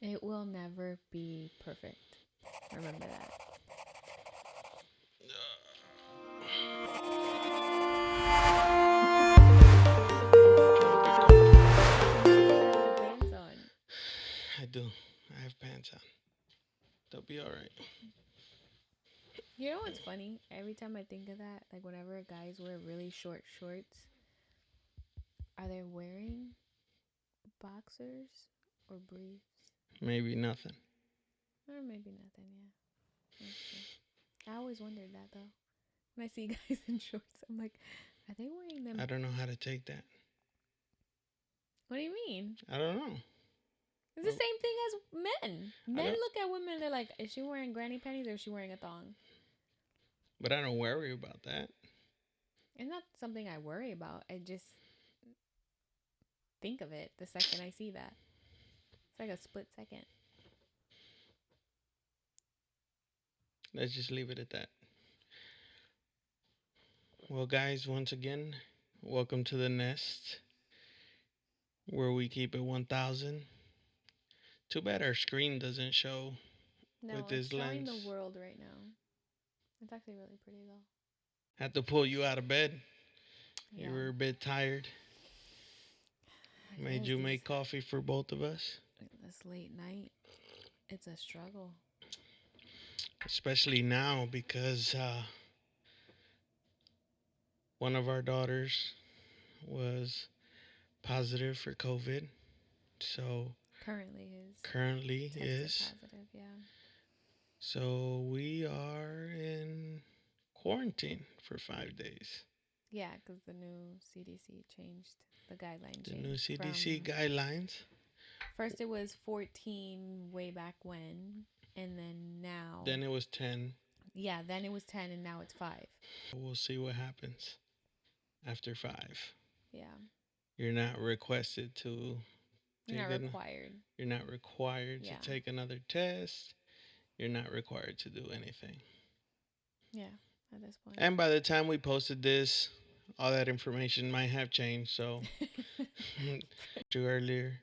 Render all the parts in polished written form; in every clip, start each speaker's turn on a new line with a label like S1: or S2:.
S1: It will never be perfect. Remember that. You have pants on.
S2: I do. I have pants on. They'll be all right.
S1: You know what's funny? Every time I think of that, like whenever guys wear really short shorts, are they wearing boxers or briefs?
S2: Maybe nothing.
S1: Or maybe nothing, yeah. That's true. I always wondered that though. When I see guys in shorts, I'm like, are they wearing them?
S2: I don't know how to take that.
S1: What do you mean?
S2: I don't know.
S1: It's the
S2: Well,
S1: same thing as men.
S2: I
S1: Men
S2: don't.
S1: look at women, they're like, is she wearing granny panties or is she wearing a thong?
S2: But I don't worry about that.
S1: It's not something I worry about. I just think of it the second I see that. It's like a split second.
S2: Let's just leave it at that. Well, guys, once again, welcome to the Nest, where we keep it 1,000. Too bad our screen doesn't show with
S1: No, it's
S2: this
S1: showing the
S2: lens.
S1: world right now. It's actually really pretty though.
S2: Had to pull you out of bed. You
S1: Yeah.
S2: were a bit tired.
S1: I
S2: Made
S1: guess
S2: you
S1: these
S2: make coffee for both of us.
S1: this late night, it's a struggle.
S2: Especially now because one of our daughters was positive for COVID. So
S1: Currently is
S2: currently
S1: tested
S2: is.
S1: positive, yeah.
S2: So we are in quarantine for 5 days.
S1: Yeah, because the new CDC changed, the guideline
S2: The new
S1: changed
S2: CDC
S1: from
S2: guidelines.
S1: first it was 14 way back when, and then now,
S2: Then it was 10.
S1: yeah, then it was 10, and now it's 5.
S2: We'll see what happens after 5.
S1: Yeah,
S2: You're not requested to
S1: you're
S2: take
S1: not
S2: an.
S1: required.
S2: You're not required to
S1: Yeah,
S2: take another test. You're not required to do anything.
S1: yeah, at this point.
S2: And by the time we posted this, all that information might have changed. So, you earlier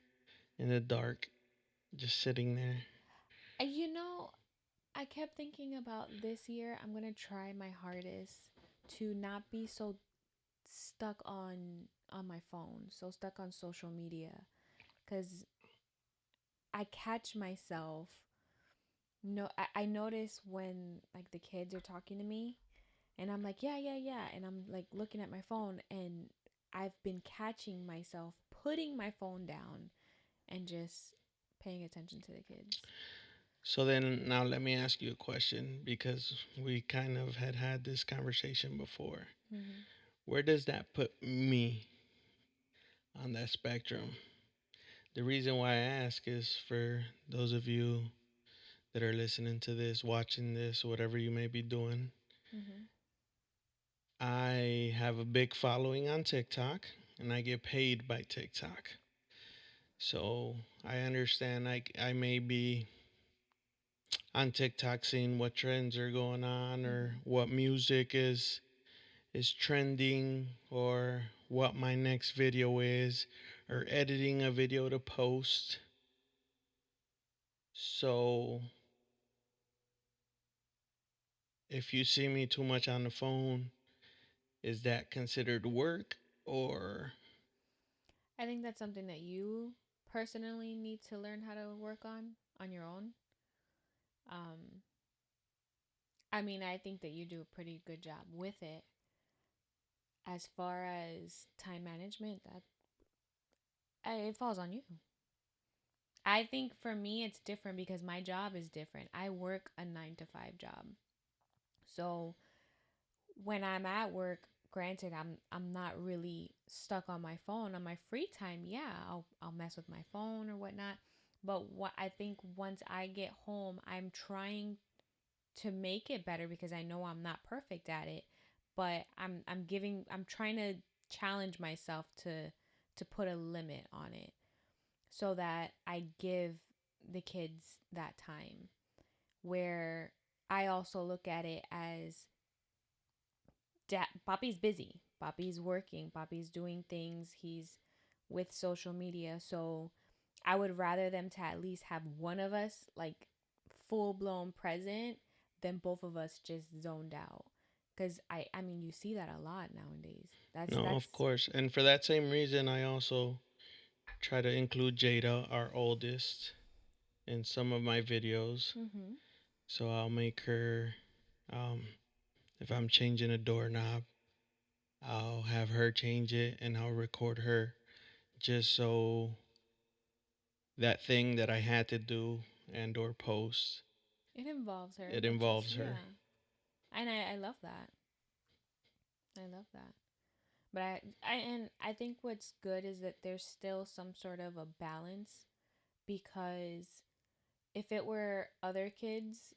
S2: in the dark, just sitting there.
S1: You know, I kept thinking about this year. I'm gonna try my hardest to not be so stuck on my phone, so stuck on social media, because I catch myself. No, I notice when like the kids are talking to me, and I'm like, yeah, yeah, yeah, and I'm like looking at my phone, and I've been catching myself putting my phone down and just paying attention to the kids.
S2: So then now let me ask you a question because we kind of had this conversation before.
S1: Mm-hmm.
S2: Where does that put me on that spectrum? The reason why I ask is for those of you that are listening to this, watching this, whatever you may be doing.
S1: Mm-hmm.
S2: I have a big following on TikTok and I get paid by TikTok. So I understand I may be on TikTok seeing what trends are going on or
S1: Mm-hmm.
S2: what music is trending or what my next video is or editing a video to post. So if you see me too much on the phone, is that considered work or
S1: I think that's something that you personally need to learn how to work on your own. Um, I mean, I think that you do a pretty good job with it. As far as time management, that it falls on you. I think for me, it's different because my job is different. I work a 9 to 5 job, so when I'm at work, granted, I'm not really stuck on my phone. On my free time, yeah, I'll mess with my phone or whatnot. But what I think once I get home, I'm trying to make it better because I know I'm not perfect at it. But I'm trying to challenge myself to put a limit on it so that I give the kids that time where I also look at it as Poppy's busy. Poppy's working. Poppy's doing things. He's with social media. So I would rather them to at least have one of us like full blown present than both of us just zoned out. Cause I mean you see that a lot nowadays.
S2: No,
S1: That's
S2: of course. And for that same reason, I also try to include Jada, our oldest, in some of my videos.
S1: mm-hmm.
S2: So I'll make her, um, if I'm changing a doorknob, I'll have her change it and I'll record her just so that thing that I had to do and or post,
S1: It involves her,
S2: it
S1: which is
S2: involves her.
S1: yeah. And I love that. I love that. But I think what's good is that there's still some sort of a balance because if it were other kids,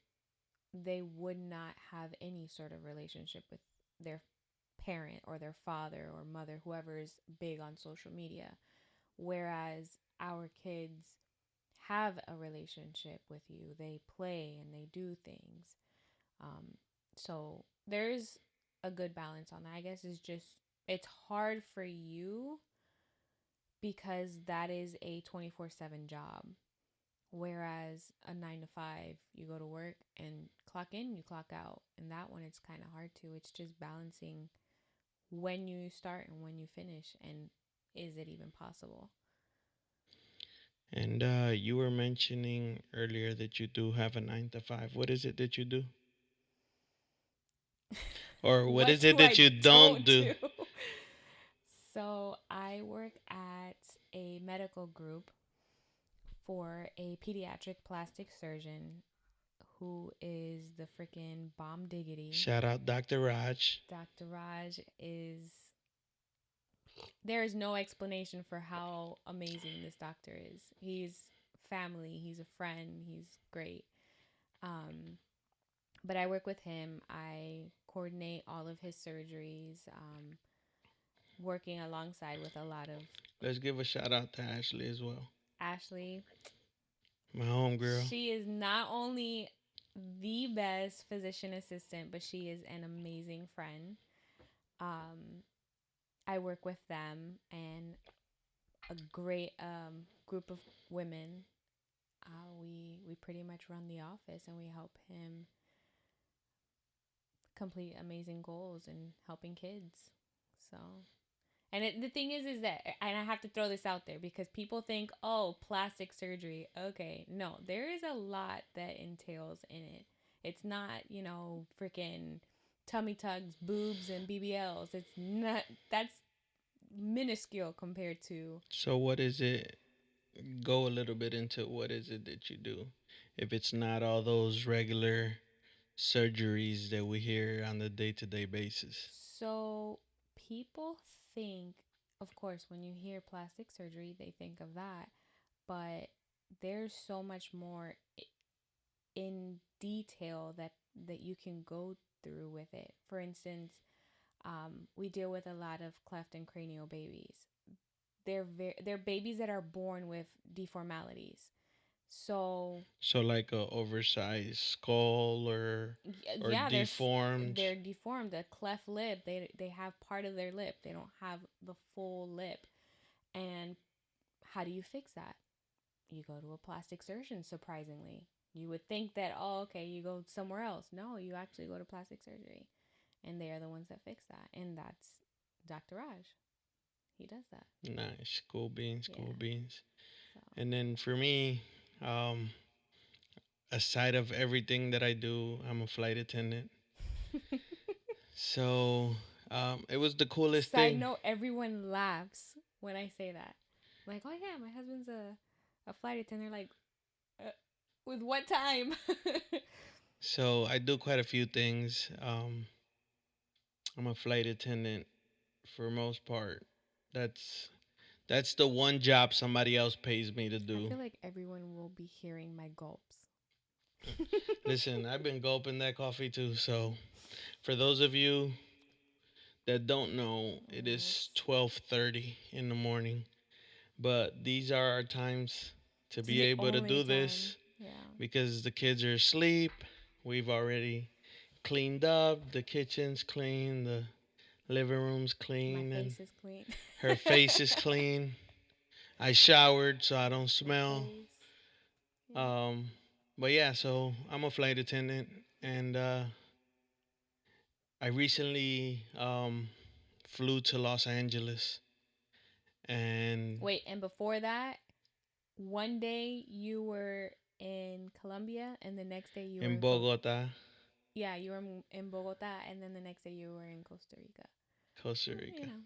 S1: they would not have any sort of relationship with their parent or their father or mother, whoever is big on social media. Whereas our kids have a relationship with you, they play and they do things. Um, so there's a good balance on that. I guess it's just, it's hard for you because that is a 24/7 job. Whereas a 9 to 5, you go to work and clock in, you clock out. And that one, it's kind of hard to. It's just balancing when you start and when you finish. And is it even possible?
S2: And you were mentioning earlier that you do have a 9 to 5. What is it that you do? Or what
S1: What
S2: is it
S1: do
S2: that
S1: I
S2: you don't
S1: don't
S2: do?
S1: do? So I work at a medical group for a pediatric plastic surgeon who is the freaking bomb diggity.
S2: Shout out Dr. Raj.
S1: Dr. Raj is, there is no explanation for how amazing this doctor is. He's family, he's a friend, he's great. Um, but I work with him. I coordinate all of his surgeries, working alongside with a lot of
S2: Let's give a shout out to Ashley as well.
S1: Ashley.
S2: My homegirl.
S1: She is not only the best physician assistant, but she is an amazing friend. Um, I work with them and a great group of women. We pretty much run the office and we help him complete amazing goals and helping kids. So, and the thing is that, and I have to throw this out there because people think, oh, plastic surgery. Okay, no, there is a lot that entails in it. It's not, freaking tummy tugs, boobs, and BBLs. It's not, that's minuscule compared to.
S2: So what is it? Go a little bit into what is it that you do. If it's not all those regular surgeries that we hear on the day-to-day basis.
S1: So people think, of course, when you hear plastic surgery, they think of that, but there's so much more in detail that you can go through with it. For instance, we deal with a lot of cleft and cranial babies. They're babies that are born with deformalities. So
S2: So like a oversized skull or
S1: yeah,
S2: deformed.
S1: they're deformed. The cleft lip, they have part of their lip. They don't have the full lip. And how do you fix that? You go to a plastic surgeon. Surprisingly, you would think that, oh, okay, you go somewhere else. No, you actually go to plastic surgery, and they are the ones that fix that. And that's Dr. Raj. He does that.
S2: Nice, cool beans, cool
S1: Yeah.
S2: beans.
S1: So
S2: And then for me, aside of everything that I do, I'm a flight attendant. So it was the coolest
S1: side
S2: thing.
S1: note, everyone laughs when I say that. Like, oh yeah, my husband's a flight attendant. Like, uh, with what time?
S2: So I do quite a few things. I'm a flight attendant for most part. That's that's the one job somebody else pays me to
S1: I
S2: do.
S1: feel like everyone will be hearing my gulps.
S2: Listen, I've been gulping that coffee too. So for those of you that don't know, it is
S1: It's
S2: 12:30 in the morning. But these are our times to be
S1: the
S2: able to
S1: only
S2: do
S1: time.
S2: this
S1: Yeah.
S2: because the kids are asleep. We've already cleaned up. The kitchen's clean. The living room's
S1: My
S2: clean, and
S1: face is clean.
S2: her face is clean. I showered so I don't
S1: Your
S2: smell.
S1: face. Yeah.
S2: Um, but yeah, so I'm a flight attendant, and I recently flew to Los Angeles and
S1: Wait, and before that, one day you were in Colombia, and the next day you were
S2: in
S1: in
S2: Bogota,
S1: yeah, you were in Bogota, and then the next day you were in Costa Rica.
S2: Costa
S1: You
S2: Rica,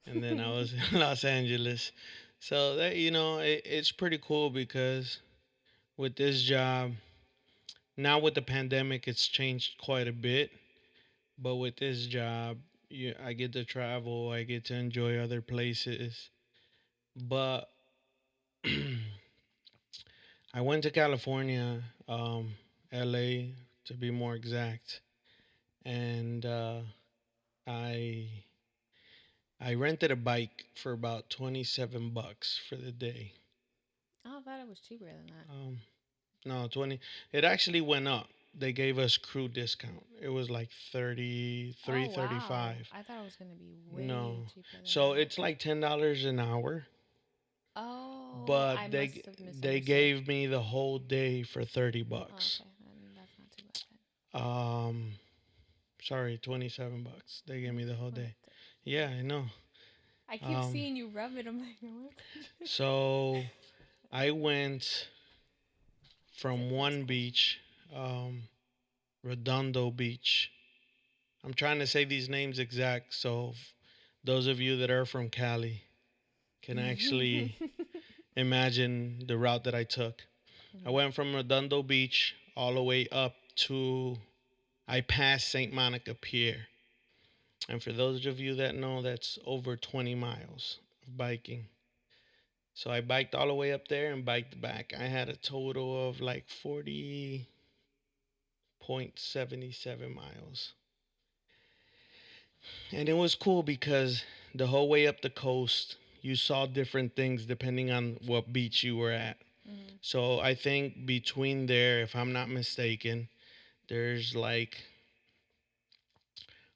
S2: and then I
S1: know.
S2: was in Los Angeles. So that it's pretty cool because with this job, now with the pandemic, it's changed quite a bit. But with this job, I get to travel, I get to enjoy other places. But I went to California, LA to be more exact, and I I rented a bike for about 27 bucks for the day.
S1: Oh, I thought it was cheaper than that.
S2: Um, no, 20. It actually went up. They gave us crew discount. It was like 33,
S1: Oh wow,
S2: 35.
S1: I thought it was gonna be way
S2: No.
S1: cheaper than
S2: So
S1: that.
S2: it's like $10 an hour,
S1: Oh, I
S2: but
S1: must have
S2: they
S1: misunderstood.
S2: gave me the whole day for 30
S1: Oh,
S2: bucks.
S1: okay, then that's not too bad
S2: Um sorry, 27 bucks. They gave
S1: then.
S2: me the whole
S1: What?
S2: day. Yeah, I know.
S1: I keep
S2: Um
S1: seeing you rub it. I'm like, what?
S2: so I went
S1: Because it
S2: from
S1: feels
S2: one
S1: cool.
S2: beach, Redondo Beach. I'm trying to say these names exact so those of you that are from Cali can actually imagine the route that I took. I
S1: Mhm.
S2: went from Redondo Beach all the way up to I passed St. Monica Pier. And for those of you that know, that's over 20 miles of biking. So I biked all the way up there and biked back. I had a total of like 40.77 miles. And it was cool because the whole way up the coast, you saw different things depending on what beach you were at.
S1: Mhm.
S2: So I think between there, if I'm not mistaken, there's like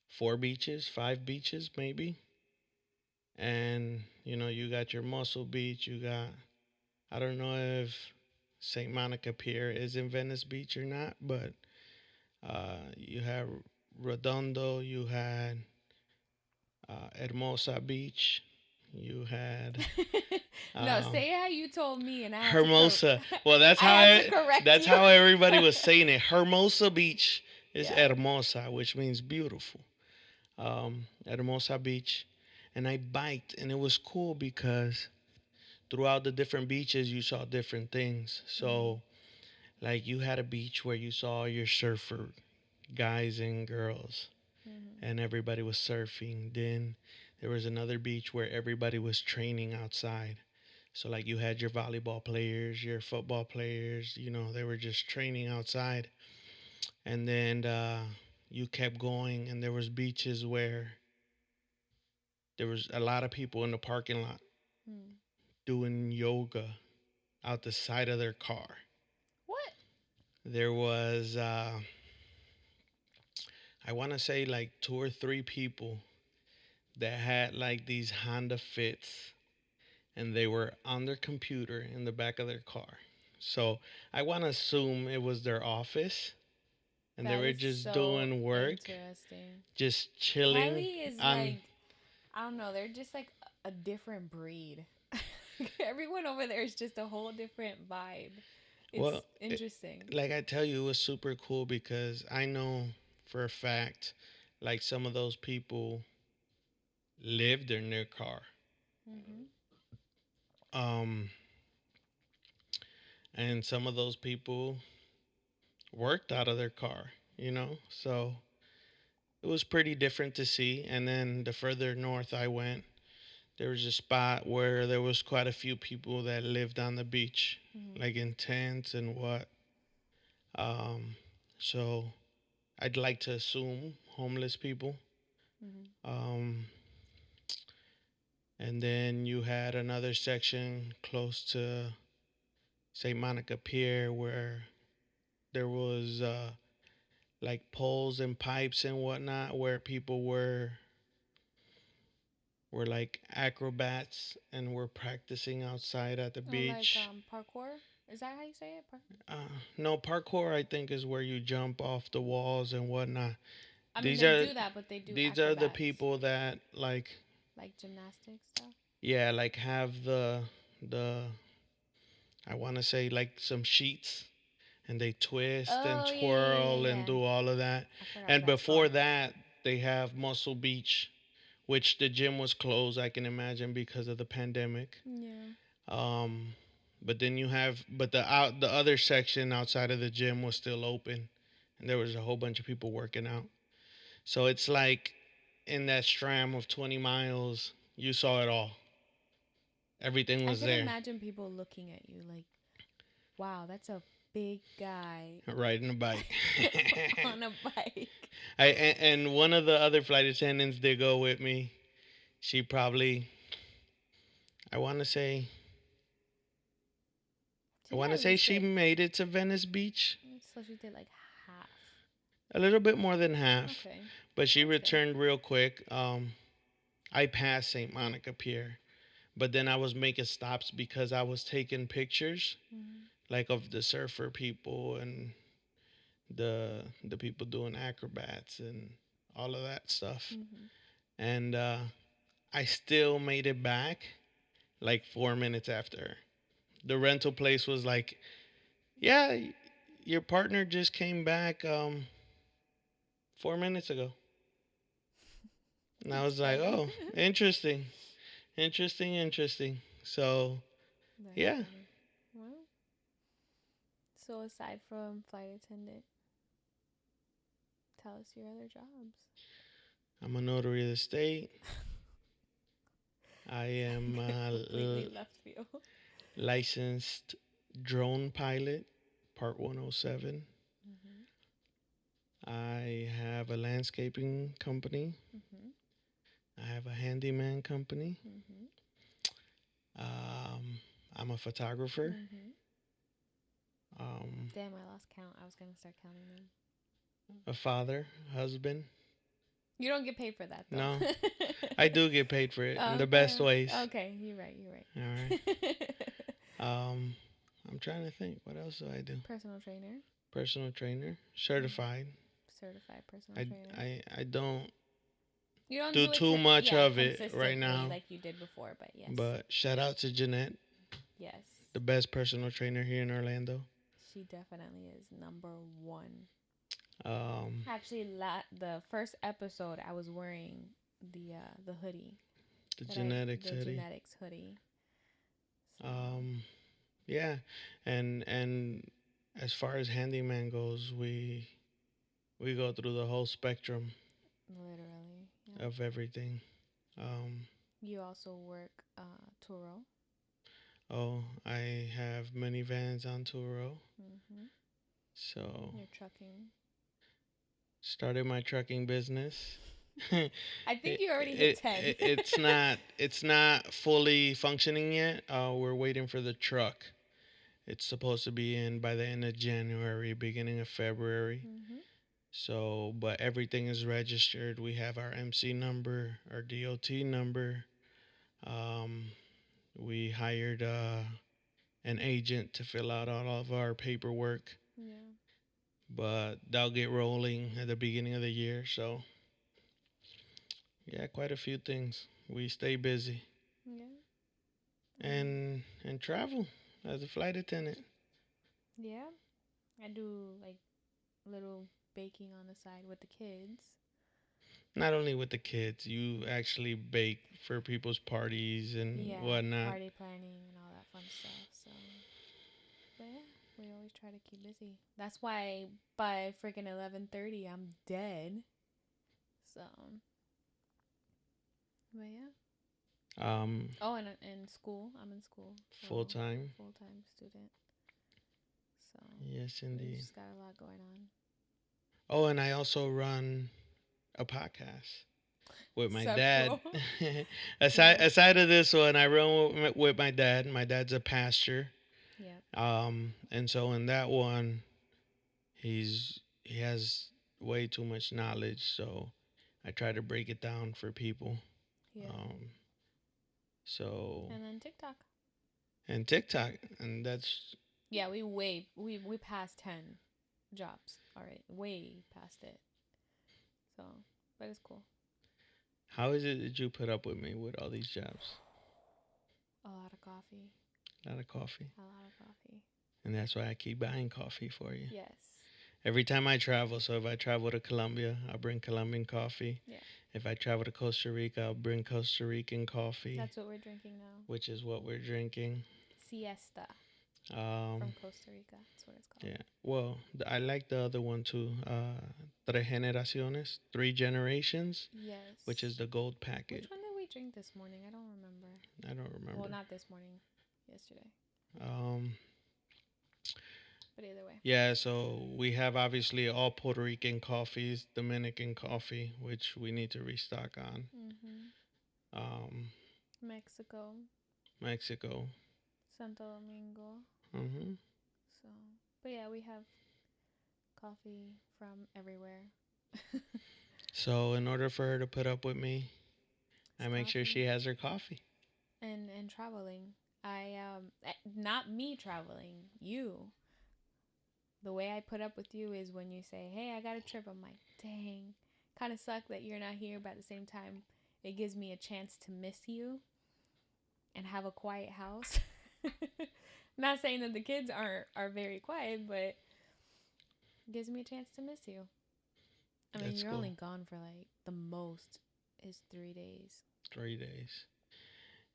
S2: four beaches, five beaches maybe. And you got your Muscle Beach, you got I don't know if St. Monica Pier is in Venice Beach or not, but you have Redondo, you had Hermosa Beach, you had
S1: No,
S2: um,
S1: say it how you told me, and I had to
S2: Hermosa. Well, that's
S1: I
S2: how
S1: had to correct
S2: that's
S1: you.
S2: how everybody was saying it. Hermosa Beach is
S1: Yeah.
S2: Hermosa, which means beautiful. Hermosa Beach, and I biked, and it was cool because throughout the different beaches, you saw different things.
S1: Mhm.
S2: So, like, you had a beach where you saw your surfer guys and girls,
S1: Mhm.
S2: and everybody was surfing. Then there was another beach where everybody was training outside. So, like, you had your volleyball players, your football players, they were just training outside. And then you kept going, and there was beaches where there was a lot of people in the parking lot
S1: Mhm.
S2: doing yoga out the side of their car.
S1: What?
S2: There was, I want to say, like two or three people that had like these Honda Fits and they were on their computer in the back of their car. So I want to assume it was their office and they
S1: That
S2: were
S1: is
S2: just
S1: so
S2: doing work,
S1: interesting.
S2: just chilling
S1: Cali is
S2: on.
S1: like, I don't know, they're just like a different breed. Everyone over there is just a whole different vibe. It's
S2: Well,
S1: interesting.
S2: like I tell you, it was super cool because I know for a fact, like some of those people lived in their car.
S1: Mhm.
S2: Um, and some of those people worked out of their car. So it was pretty different to see. And then the further north I went, there was a spot where there was quite a few people that lived on the beach,
S1: Mhm.
S2: like in tents and what. Um, so I'd like to assume homeless people.
S1: Mhm.
S2: Um, and then you had another section close to St. Monica Pier where there was like poles and pipes and whatnot where people were we're like acrobats and we're practicing outside at the
S1: Oh, like
S2: beach.
S1: parkour. Is that how you say it?
S2: No, parkour I think is where you jump off the walls and whatnot.
S1: I mean,
S2: These
S1: they
S2: are
S1: do that, but they do
S2: these are the
S1: acrobats,
S2: people that like,
S1: like gymnastics stuff.
S2: yeah, like have the I want to say like some sheets and they twist and
S1: Oh yeah, yeah, yeah, yeah,
S2: twirl and
S1: yeah.
S2: do all of that.
S1: I forgot what
S2: And
S1: that's
S2: before
S1: called.
S2: that, they have Muscle Beach, which the gym was closed, I can imagine because of the pandemic.
S1: Yeah.
S2: Um, but then you have, but the other section outside of the gym was still open, and there was a whole bunch of people working out. So it's like in that stram of 20 miles, you saw it all. Everything
S1: I
S2: was
S1: can
S2: there,
S1: imagine people looking at you like, wow, that's a big guy
S2: riding a bike.
S1: on a bike.
S2: And one of the other flight attendants did go with me. She probably, I want to say, I
S1: She did
S2: want to
S1: at
S2: say
S1: least
S2: she
S1: did.
S2: made it to Venice Beach.
S1: So she did like half.
S2: A little bit more than half,
S1: Okay,
S2: but she
S1: that's good.
S2: returned real quick. I passed St. Monica Pier, but then I was making stops because I was taking pictures,
S1: Mhm.
S2: like of the surfer people and the people doing acrobats and all of that stuff.
S1: Mhm.
S2: And I still made it back like 4 minutes after. The rental place was like, "Yeah, your partner just came back 4 minutes ago." And I
S1: That's
S2: was like,
S1: funny.
S2: "Oh, interesting, interesting, interesting." So
S1: That's
S2: yeah,
S1: funny. Well, so aside from flight attendant, tell us your other jobs.
S2: I'm a notary of the state. I am
S1: Completely left field.
S2: licensed drone pilot, Part 107.
S1: Mhm.
S2: I have a landscaping company.
S1: Mhm.
S2: I have a handyman company.
S1: Mhm.
S2: Um, I'm a photographer,
S1: Mhm.
S2: um,
S1: Damn, I lost count. I was gonna start counting them.
S2: a father, husband.
S1: You don't get paid for that though.
S2: No, I do get paid for it in the best
S1: Okay.
S2: ways.
S1: Okay. You're right. You're
S2: All right.
S1: right.
S2: Um, I'm trying to think. What else do I do?
S1: Personal trainer.
S2: Personal trainer,
S1: Mm.
S2: certified.
S1: Certified personal
S2: I,
S1: trainer.
S2: I don't
S1: You don't
S2: do
S1: do it,
S2: too much
S1: yeah,
S2: of it right
S1: consistently
S2: now.
S1: like you did before, but yes,
S2: But shout out to Jeanette,
S1: yes,
S2: the best personal trainer here in Orlando.
S1: she definitely is number one.
S2: Um,
S1: Actually, the first episode, I was wearing the hoodie
S2: the
S1: that I
S2: genetics
S1: the
S2: hoodie.
S1: genetics hoodie. So
S2: Um, yeah, and as far as handyman goes, we go through the whole spectrum
S1: literally, yeah.
S2: of everything. Um,
S1: You also work Turo.
S2: oh, I have minivans on Turo,
S1: Mm-hmm.
S2: so
S1: You're trucking.
S2: started my trucking business. it,
S1: I think you already hit
S2: it,
S1: 10.
S2: it's not fully functioning yet. We're waiting for the truck. It's supposed to be in by the end of January, beginning of February.
S1: Mm-hmm.
S2: So, but everything is registered. We have our MC number, our DOT number. Um, we hired an agent to fill out all of our paperwork,
S1: Yeah.
S2: but they'll get rolling at the beginning of the year. So, yeah, quite a few things. We stay busy
S1: Yeah. Um,
S2: and travel as a flight attendant.
S1: yeah. I do like little baking on the side with the kids.
S2: Not only with the kids, you actually bake for people's parties and
S1: Yeah,
S2: whatnot.
S1: party planning and all that fun stuff. So, but yeah, we always try to keep busy. That's why by freaking 11:30, I'm dead. So, but yeah.
S2: Um,
S1: Oh, and in school, I'm in school,
S2: full
S1: so
S2: time.
S1: full time student. So
S2: Yes,
S1: we
S2: indeed.
S1: just got a lot going on.
S2: Oh, and I also run a podcast with my dad.
S1: Several.
S2: aside
S1: Yeah.
S2: aside of this one, I run with my dad. My dad's a pastor.
S1: Yep.
S2: And so in that one, he has way too much knowledge. So I try to break it down for people.
S1: Yeah.
S2: Um, So,
S1: And then TikTok.
S2: and TikTok, and that's
S1: Yeah, we passed 10 jobs already. Way past it. So, but it's cool.
S2: how is it that you put up with me with all these jobs?
S1: A lot of coffee.
S2: A lot of coffee.
S1: A lot of coffee.
S2: And that's why I keep buying coffee for you.
S1: Yes.
S2: Every time I travel, so if I travel to Colombia, I'll bring Colombian coffee.
S1: Yeah.
S2: If I travel to Costa Rica, I'll bring Costa Rican coffee,
S1: That's what we're drinking now.
S2: which is what we're drinking.
S1: Siesta
S2: Um,
S1: from Costa Rica. That's what it's called.
S2: yeah. Well, I like the other one too. Tres generaciones, 3 generations, which
S1: Yes.
S2: is the gold
S1: Which
S2: packet.
S1: one did we drink this morning? I don't remember.
S2: I don't
S1: Well,
S2: remember.
S1: not this morning. Yesterday.
S2: Um,
S1: But either way.
S2: yeah, so we have obviously all Puerto Rican coffees, Dominican coffee, which we need to restock on.
S1: Mhm.
S2: Um,
S1: Mexico,
S2: Mexico.
S1: Santo Domingo.
S2: Hmm.
S1: So, but yeah, we have coffee from everywhere.
S2: So in order for her to put up with me,
S1: It's
S2: I make sure she
S1: coffee
S2: has her coffee.
S1: and traveling. Not me traveling. You. The way I put up with you is when you say, "Hey, I got a trip." I'm like, "Dang, kind of suck that you're not here." But at the same time, it gives me a chance to miss you and have a quiet house. Not saying that the kids are very quiet, but it gives me a chance to miss you. I mean,
S2: That's
S1: you're
S2: cool.
S1: only gone for like the most is 3 days.
S2: 3 days.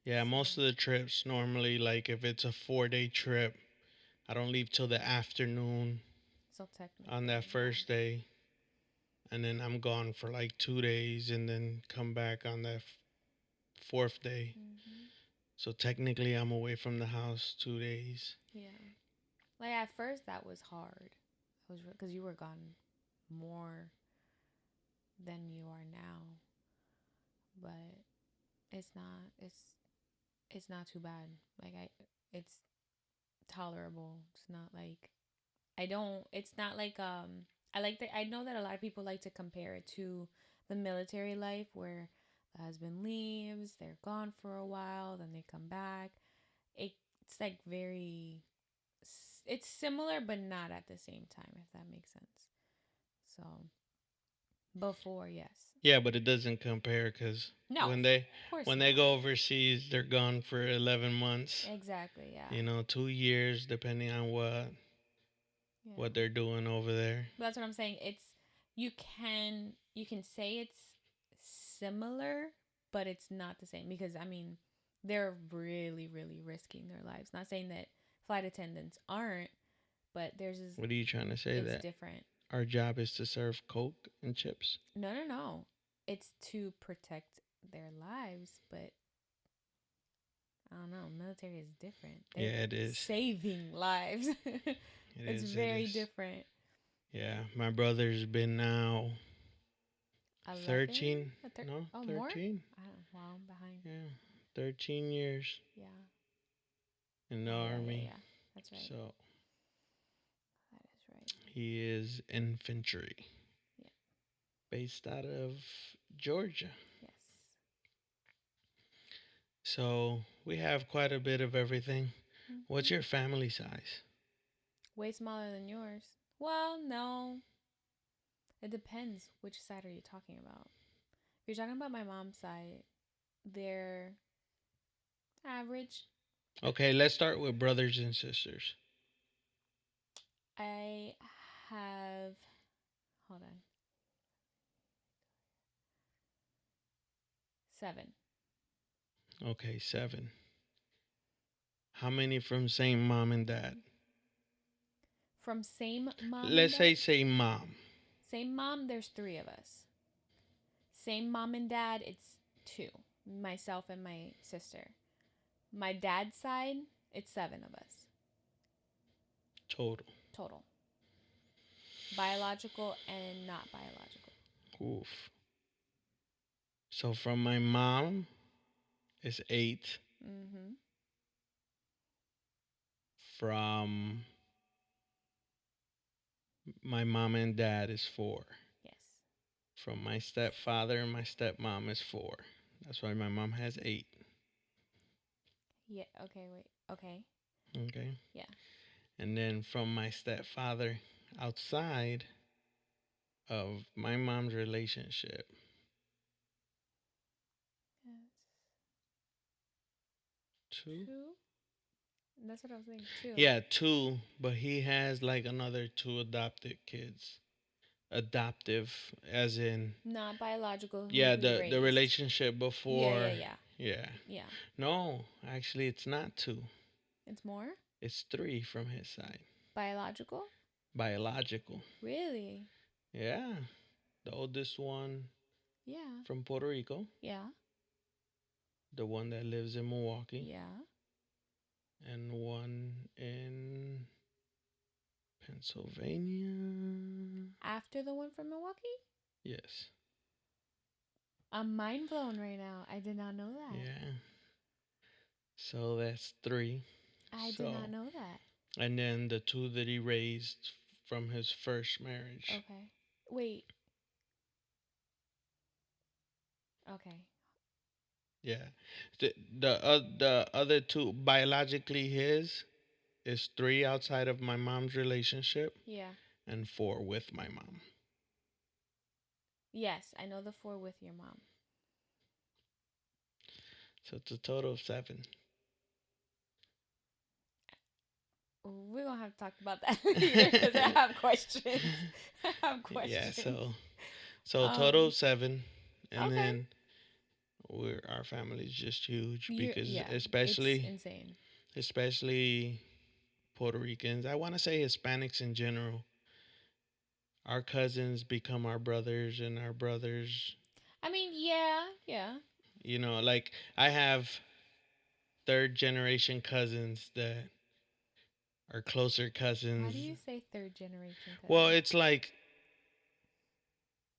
S2: Yeah,
S1: So,
S2: most of the trips normally, like if it's a 4 day trip, I don't leave till the afternoon
S1: so
S2: on that
S1: technically, yeah.
S2: first day, and then I'm gone for like 2 days, and then come back on that fourth day.
S1: Mhm.
S2: So technically, I'm away from the house 2 days.
S1: Yeah. Like at first that was hard. It was because you were gone more than you are now, but it's not it's not too bad. Like it's tolerable. It's not like I don't it's not like I like that I know that a lot of people like to compare it to the military life where the husband leaves, they're gone for a while, then they come back. It's like very it's similar but not at the same time, if that makes sense. So, before, yes.
S2: Yeah, but it doesn't compare because
S1: No,
S2: when
S1: of
S2: they
S1: course
S2: when they
S1: not.
S2: go overseas, they're gone for 11 months.
S1: Exactly, yeah.
S2: 2 years, depending on what
S1: Yeah.
S2: they're doing over there.
S1: But that's what I'm saying. It's you can say it's similar, but it's not the same because I mean, they're really risking their lives. Not saying that flight attendants aren't, but theirs is
S2: What are you trying to say?
S1: it's
S2: That
S1: different.
S2: our job is to serve Coke and chips?
S1: No, no, no. It's to protect their lives, but I don't know. Military is different. They're
S2: Yeah, it is.
S1: saving lives.
S2: It
S1: It's
S2: is. It
S1: very
S2: is.
S1: different.
S2: Yeah, my brother's been now
S1: 11?
S2: 13. No,
S1: Oh, more?
S2: 13.
S1: I don't, wow, I'm behind.
S2: Yeah, 13 years
S1: Yeah.
S2: in the
S1: Oh, yeah, yeah,
S2: army.
S1: yeah. That's right.
S2: So
S1: That is right.
S2: he is infantry,
S1: Yeah.
S2: based out of Georgia.
S1: Yes.
S2: So we have quite a bit of everything.
S1: Hmm.
S2: What's your family size?
S1: Way smaller than yours. Well, no. It depends. Which side are you talking about? If you're talking about my mom's side, they're average.
S2: Okay, let's start with brothers and sisters.
S1: I have, hold on, 7.
S2: Okay, 7. How many from same mom and dad?
S1: From same mom and
S2: Let's say
S1: dad?
S2: same mom.
S1: Same mom, there's 3 of us. Same mom and dad, it's 2. Myself and my sister. My dad's side, it's 7 of us
S2: Total.
S1: total. Biological and not biological.
S2: Oof. So from my mom is 8.
S1: Mm-hmm.
S2: From my mom and dad is 4.
S1: Yes.
S2: From my stepfather and my stepmom is 4. That's why my mom has 8.
S1: Yeah. Okay. Wait. Okay.
S2: Okay.
S1: Yeah.
S2: And then from my stepfather outside of my mom's relationship,
S1: Yes.
S2: two.
S1: Two. That's what I was saying. Two.
S2: Yeah, two, but he has like another two adopted kids. Adoptive, as in,
S1: Not biological. Who
S2: yeah,
S1: he
S2: the
S1: raised.
S2: relationship
S1: Yeah. Yeah.
S2: before.
S1: Yeah.
S2: Yeah.
S1: Yeah.
S2: No, actually, it's not two.
S1: It's more
S2: It's three from his side.
S1: biological.
S2: Biological.
S1: Really?
S2: Yeah. The oldest one
S1: Yeah.
S2: from Puerto Rico,
S1: Yeah.
S2: the one that lives in Milwaukee,
S1: Yeah.
S2: and one in Pennsylvania.
S1: After the one from Milwaukee?
S2: Yes.
S1: I'm mind blown right now. I did not know that.
S2: Yeah. So that's three.
S1: I did not
S2: So,
S1: know that.
S2: and then the two that he raised from his first marriage.
S1: Okay. Wait. Okay.
S2: Yeah. The other two biologically his is three outside of my mom's relationship
S1: Yeah.
S2: and four with my mom.
S1: Yes, I know the four with your mom.
S2: So it's a total of seven.
S1: We're gonna have to talk about that later because I have questions. I have
S2: Yeah,
S1: questions.
S2: so total
S1: Um.
S2: of seven, and
S1: Okay.
S2: then our family is just huge
S1: You.
S2: because
S1: Yeah. It's
S2: especially
S1: insane.
S2: especially Puerto Ricans. I want to say Hispanics in general. Our cousins become our brothers, and our brothers.
S1: I mean, yeah. Yeah.
S2: Like I have third generation cousins that are closer
S1: Why
S2: cousins.
S1: do you say third generation
S2: Well,
S1: cousin?
S2: it's like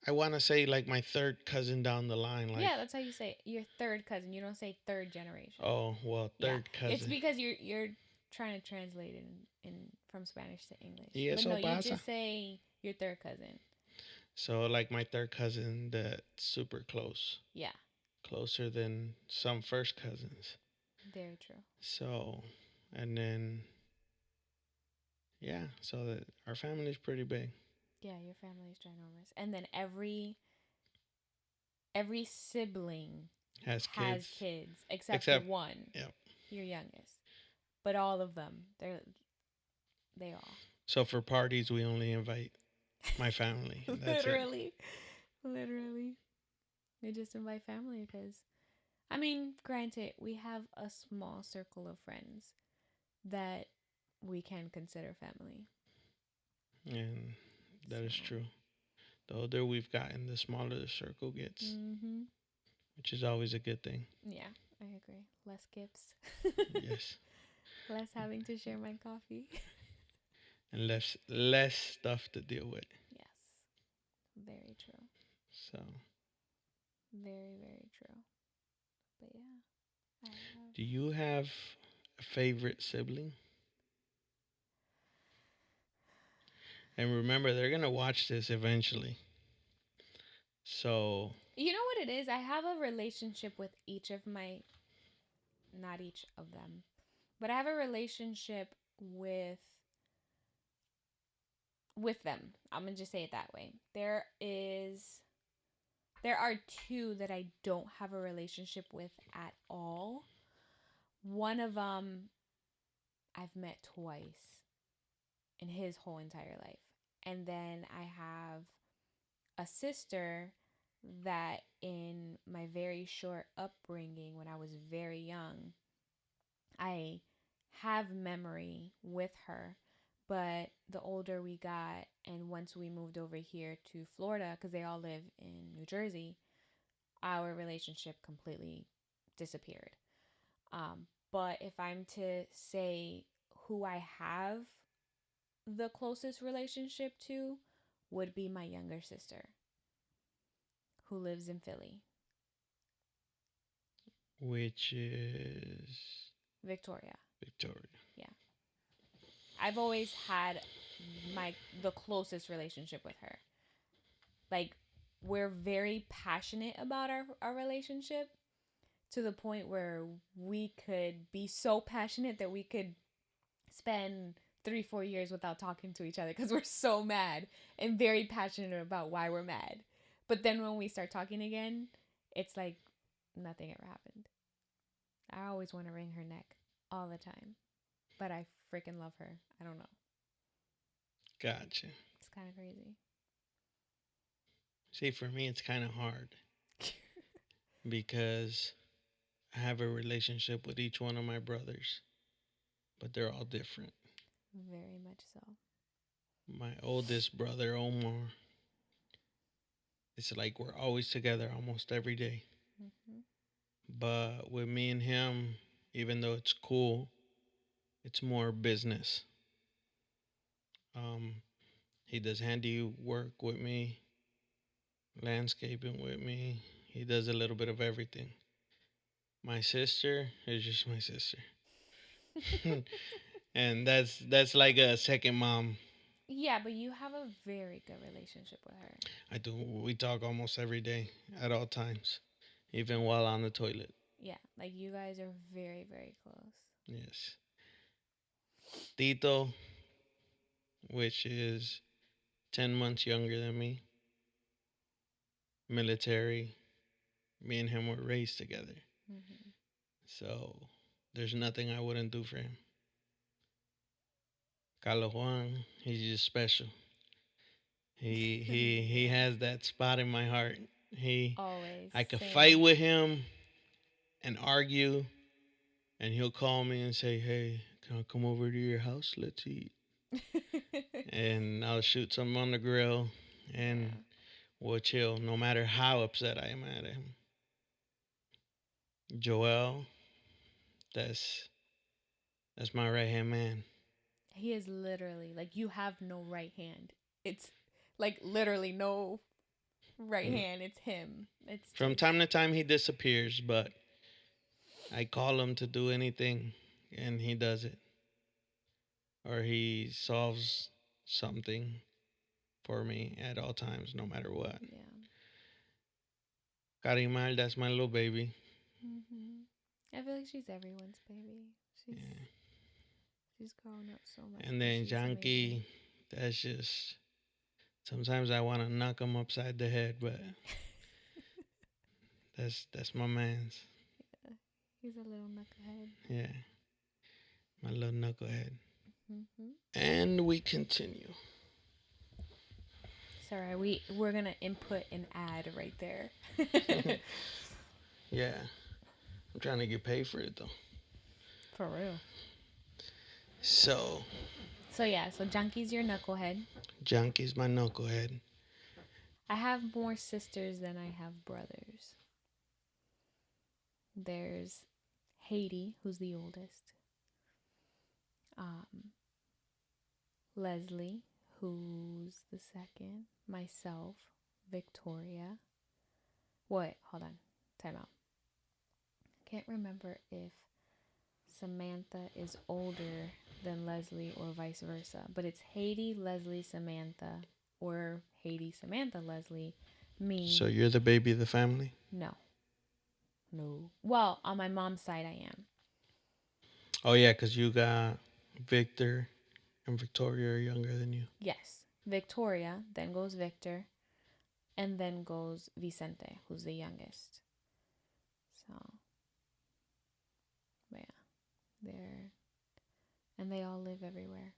S2: I want to say like my third cousin down the line. Like,
S1: Yeah, that's how you say it. Your third cousin. You don't say third generation.
S2: oh well,
S1: Yeah,
S2: third
S1: it's
S2: cousin.
S1: because you're trying to translate it in from Spanish to English.
S2: Y
S1: But no,
S2: eso
S1: you
S2: pasa.
S1: just say your third cousin.
S2: So like my third cousin that's super close,
S1: Yeah,
S2: closer than some first cousins.
S1: very true.
S2: So, and then yeah, so that our family's pretty big.
S1: Yeah, your family is ginormous, and then every sibling
S2: Has
S1: has
S2: kids,
S1: kids except for
S2: except
S1: one,
S2: yeah.
S1: your youngest. But all of them, they all
S2: So for parties, we only invite my family, and that's it.
S1: literally, literally, they just invite family because I mean, granted, we have a small circle of friends that we can consider family.
S2: And that
S1: So,
S2: is true. The older we've gotten, the smaller the circle gets,
S1: mm-hmm.
S2: which is always a good thing.
S1: Yeah, I agree. Less gifts.
S2: Yes,
S1: Less having to share my coffee.
S2: and less stuff to deal with.
S1: Yes, very true.
S2: So,
S1: Very, very true. But yeah, I have.
S2: do you have a favorite sibling? And remember, they're gonna watch this eventually. So,
S1: You know what it is? I have a relationship with each of my, not each of them, but I have a relationship with them. I'm gonna just say it that way. There are two that I don't have a relationship with at all. One of them I've met twice in his whole entire life. And then I have a sister that in my very short upbringing when I was very young, I have memory with her. But the older we got, and once we moved over here to Florida, because they all live in New Jersey, our relationship completely disappeared. But if I'm to say who I have the closest relationship to, would be my younger sister who lives in Philly,
S2: which is
S1: Victoria.
S2: Victoria.
S1: Yeah. I've always had the closest relationship with her. Like we're very passionate about our relationship to the point where we could be so passionate that we could spend 3 4 years without talking to each other because we're so mad and very passionate about why we're mad. But then when we start talking again, it's like nothing ever happened. I always want to wring her neck all the time, but I freaking love her. I don't know.
S2: Gotcha.
S1: It's kind of crazy.
S2: See, for me, it's kind of hard because I have a relationship with each one of my brothers, but they're all different.
S1: Very much so.
S2: My oldest brother, Omar, it's like we're always together almost every day.
S1: Hmm.
S2: But with me and him, even though it's cool, it's more business. Um, he does handiwork with me, landscaping with me. He does a little bit of everything. My sister is just my sister, and that's like a second mom.
S1: Yeah, but you have a very good relationship with her.
S2: I do. We talk almost every day at all times, even while on the toilet.
S1: Yeah, like you guys are very, very close.
S2: Yes. Tito, which is 10 months younger than me, military. Me and him were raised together.
S1: Hmm.
S2: So there's nothing I wouldn't do for him. Carlos Juan, he's just special. He
S1: Yeah,
S2: has that spot in my heart. He
S1: always.
S2: I could fight
S1: Same.
S2: with him and argue, and he'll call me and say, "Hey, can I come over to your house? Let's eat." And I'll shoot something on the grill, and
S1: Yeah.
S2: we'll chill, no matter how upset I am at him. Joel, that's that's my right hand man.
S1: He is literally like you have no right hand. It's like literally no right
S2: Mm.
S1: hand. It's him. It's
S2: From
S1: just
S2: time to time, he disappears, but I call him to do anything, and he does it, or he solves something for me at all times, no matter what.
S1: yeah.
S2: Karimal, that's my little baby.
S1: Hmm. I feel like she's everyone's baby. She's
S2: Yeah.
S1: she's grown up so much,
S2: And
S1: but
S2: then
S1: she's amazing.
S2: Janky, that's just sometimes I want to knock him upside the head, but that's my man's.
S1: Yeah. He's a little knucklehead.
S2: Yeah, my little knucklehead.
S1: Hmm.
S2: And we continue.
S1: Sorry, we're gonna input an ad right there.
S2: Yeah, I'm trying to get paid for it though.
S1: For real.
S2: So,
S1: So yeah, so Junky's your knucklehead.
S2: Janky's my knucklehead.
S1: I have more sisters than I have brothers. There's Haiti, who's the oldest. Um, Leslie, who's the second. Myself, Victoria. What? Hold on. Time out. Can't remember if Samantha is older than Leslie or vice versa, but it's Haiti, Leslie, Samantha, or Haiti, Samantha, Leslie, me.
S2: So you're the baby of the family?
S1: No, no. Well, on my mom's side, I am.
S2: Oh yeah, cause you got Victor and Victoria are younger than you.
S1: Yes, Victoria, then goes Victor, and then goes Vicente, who's the youngest. So, but yeah, they're and they all live everywhere.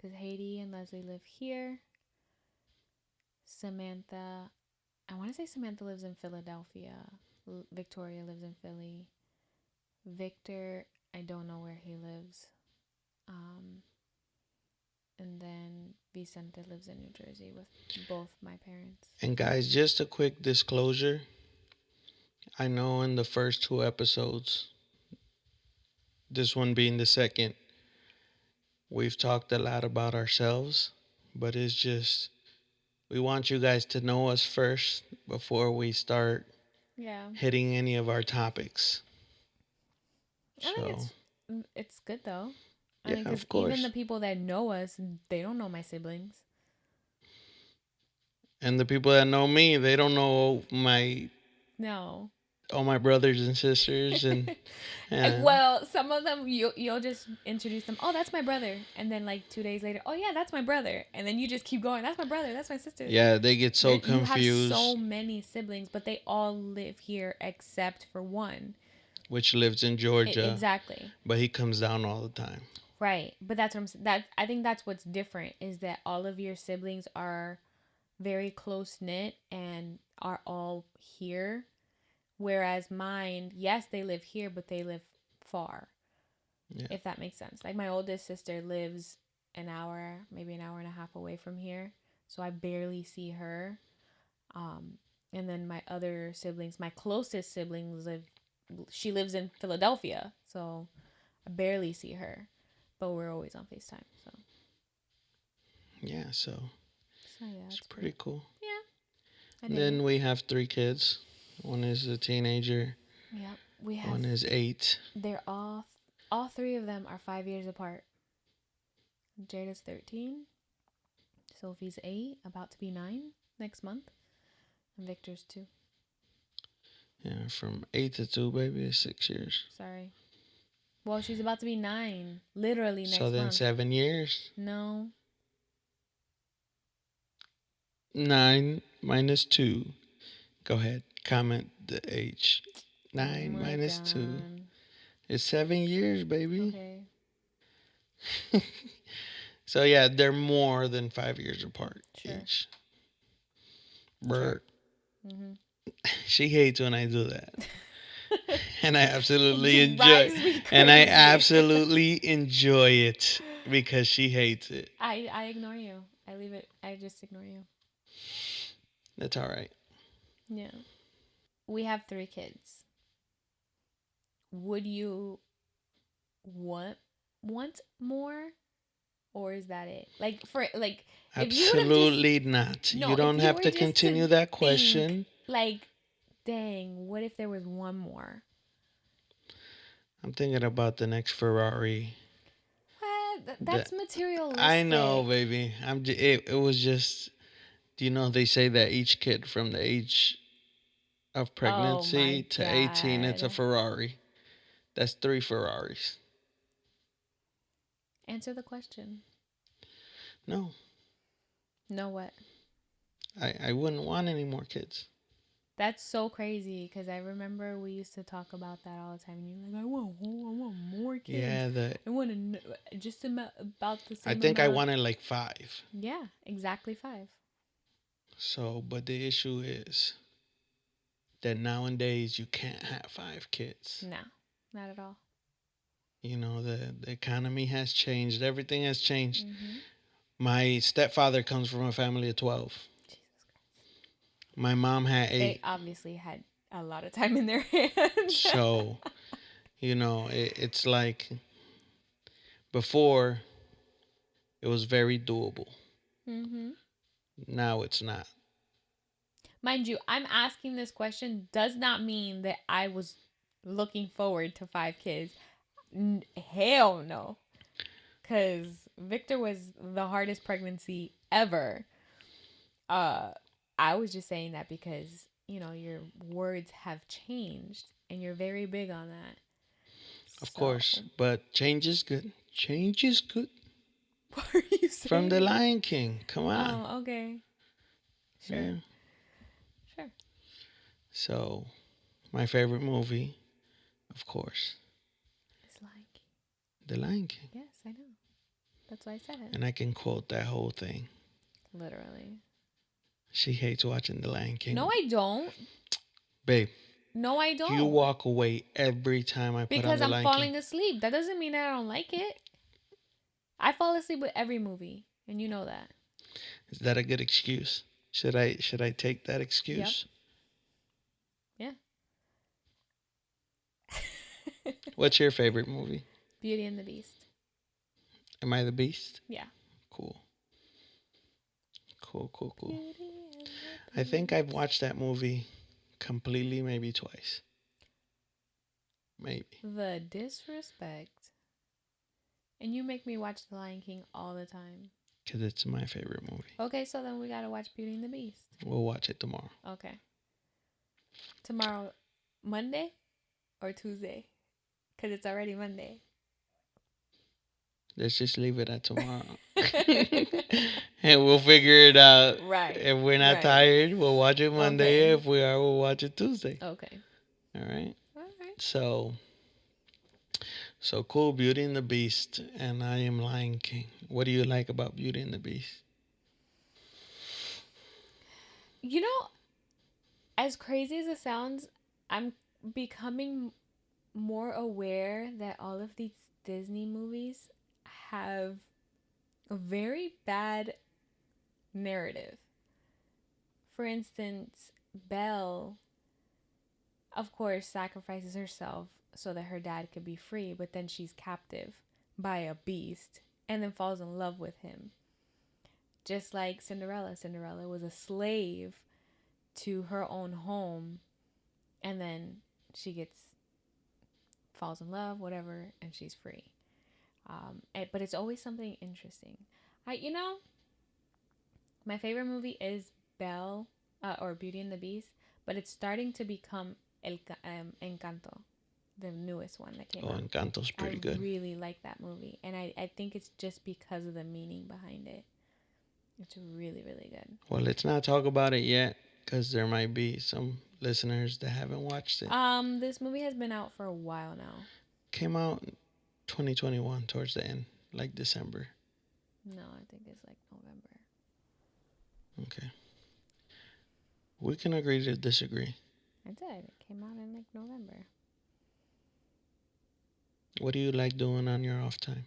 S1: Cause Haiti and Leslie live here. Samantha, I want to say Samantha lives in Philadelphia. Victoria lives in Philly. Victor, I don't know where he lives. Um, and then Vicente lives in New Jersey with both my parents.
S2: And guys, just a quick disclosure. I know in the first two episodes, this one being the second, we've talked a lot about ourselves, but it's just we want you guys to know us first before we start
S1: Yeah,
S2: hitting any of our topics.
S1: I think
S2: So,
S1: it's good though. I
S2: yeah,
S1: mean, because
S2: of
S1: even the
S2: course.
S1: people that know us, they don't know my siblings.
S2: And the people that know me, they don't know my
S1: No.
S2: all my brothers and sisters, and
S1: Well, some of them you'll just introduce them. Oh, that's my brother, and then like 2 days later, oh yeah, that's my brother, and then you just keep going. That's my brother. That's my sister.
S2: yeah, they get so
S1: You have so
S2: confused.
S1: many siblings, but they all live here except for one.
S2: Which lives in Georgia,
S1: Exactly.
S2: but he comes down all the time.
S1: Right. But that's what that I think that's what's different is that all of your siblings are very close knit and are all here. Whereas mine, yes, they live here, but they live far,
S2: Yeah.
S1: if that makes sense. Like my oldest sister lives an hour, maybe an hour and a half away from here. So I barely see her. Um, and then my other siblings, my closest siblings she lives in Philadelphia. So I barely see her, but we're always on FaceTime.
S2: Yeah,
S1: So yeah,
S2: it's
S1: it's pretty.
S2: pretty cool.
S1: Yeah, I
S2: And
S1: dig it.
S2: then we have three kids. One is a teenager.
S1: Yep, we have.
S2: One is 8.
S1: They're all three of them are 5 years apart. Jada's 13, Sophie's 8, about to be 9 next month, and Victor's 2.
S2: Yeah, from 8 to 2, baby, is 6 years.
S1: Sorry. Well, she's about to be 9, literally
S2: So
S1: next
S2: then
S1: month.
S2: 7 years.
S1: No.
S2: 9 minus 2. Go ahead. Comment the age.
S1: Oh
S2: 9
S1: my
S2: minus 2
S1: god.
S2: is 7 years, baby.
S1: Okay.
S2: So yeah, they're more than 5 years apart
S1: Sure.
S2: each.
S1: Sure.
S2: Bert,
S1: Mhm.
S2: she hates when I do that. And I absolutely
S1: It
S2: enjoy
S1: drives me
S2: and I
S1: crazy.
S2: absolutely enjoy it because she hates it.
S1: I ignore you. I leave it. I just ignore you.
S2: That's all right.
S1: Yeah. We have 3 kids. Would you want want more, or is that it? Like for like if you would have just
S2: Absolutely not. You
S1: no, if
S2: don't
S1: you
S2: have
S1: were
S2: to
S1: just to
S2: continue that
S1: think
S2: question.
S1: like, dang, what if there was one more?
S2: I'm thinking about the next Ferrari.
S1: What?
S2: The,
S1: That's
S2: I know,
S1: materialistic.
S2: baby. It was just. Do you know they say that each kid from the age of
S1: Oh
S2: pregnancy
S1: my
S2: to 18, it's a
S1: god.
S2: Ferrari. That's 3 Ferraris.
S1: Answer the question.
S2: No,
S1: No what?
S2: I wouldn't want any more kids.
S1: That's so crazy because I remember we used to talk about that all the time. And you're like, I want more kids.
S2: Yeah,
S1: I want just about the
S2: I
S1: same
S2: think I
S1: amount.
S2: wanted like 5.
S1: Yeah, exactly 5.
S2: So, but the issue is that nowadays you can't have 5 kids.
S1: No, not at all.
S2: You know, the economy has changed, everything has changed.
S1: Mm-hmm.
S2: My stepfather comes from a family of 12.
S1: Jesus Christ.
S2: My mom had
S1: They
S2: 8.
S1: obviously had a lot of time in their hands.
S2: So, it's like before it was very doable.
S1: Mm-hmm.
S2: Now it's not.
S1: Mind you, I'm asking this question does not mean that I was looking forward to 5 kids. Hell no. Because Victor was the hardest pregnancy ever. Uh, I was just saying that because, your words have changed and you're very big on that.
S2: Of
S1: So,
S2: course, but change is good. Change is good.
S1: what are you
S2: From the
S1: saying?
S2: Lion King. Come on.
S1: Oh, okay. Sure.
S2: Yeah.
S1: Sure.
S2: So, my favorite movie, of course,
S1: It's like,
S2: The Lion King.
S1: yes, I know. That's why I said it.
S2: And I can quote that whole thing.
S1: Literally.
S2: She hates watching The Lion King.
S1: No, I don't.
S2: Babe,
S1: No, I
S2: you
S1: don't.
S2: walk away every time I put on
S1: Because
S2: The
S1: I'm
S2: Lion King.
S1: falling asleep. That doesn't mean I don't like it. I fall asleep with every movie, and you know that.
S2: Is that a good excuse? Should I take that
S1: Yep.
S2: excuse?
S1: Yeah.
S2: What's your favorite movie?
S1: Beauty and the Beast.
S2: Am I the Beast?
S1: Yeah.
S2: Cool. Cool, cool, cool.
S1: Beauty and
S2: I
S1: the
S2: think I've
S1: Beast.
S2: watched that movie completely maybe twice. Maybe.
S1: The disrespect. And you make me watch The Lion King all the time.
S2: Because it's my favorite movie.
S1: Okay, so then we gotta watch Beauty and the Beast.
S2: We'll watch it tomorrow.
S1: Okay. Tomorrow, Monday or Tuesday? Because it's already Monday.
S2: Let's just leave it at tomorrow. And we'll figure it out.
S1: Right.
S2: If we're not
S1: Right.
S2: tired, we'll watch it Monday.
S1: Okay.
S2: If we are, we'll watch it Tuesday.
S1: Okay.
S2: All right.
S1: All right.
S2: So cool. Beauty and the Beast, and I am Lion King. What do you like about Beauty and the Beast?
S1: You know, as crazy as it sounds, I'm becoming more aware that all of these Disney movies have a very bad narrative. For instance, Belle, of course, sacrifices herself so that her dad could be free, but then she's captive by a beast and then falls in love with him. Just like Cinderella. Cinderella was a slave to her own home, and then she gets falls in love, whatever, and she's free. But it's always something interesting. My favorite movie is Belle or Beauty and the Beast, but it's starting to become Encanto, the newest one that came
S2: Oh,
S1: out.
S2: Encanto's
S1: I
S2: pretty good.
S1: really like that movie, and I think it's just because of the meaning behind it. It's really, really good.
S2: Well, let's not talk about it yet, because there might be some listeners that haven't watched it.
S1: This movie has been out for a while now.
S2: Came out 2021 towards the end, like December.
S1: No, I think it's like November.
S2: Okay. We can agree to disagree.
S1: I did. It came out in like November.
S2: What do you like doing on your off time?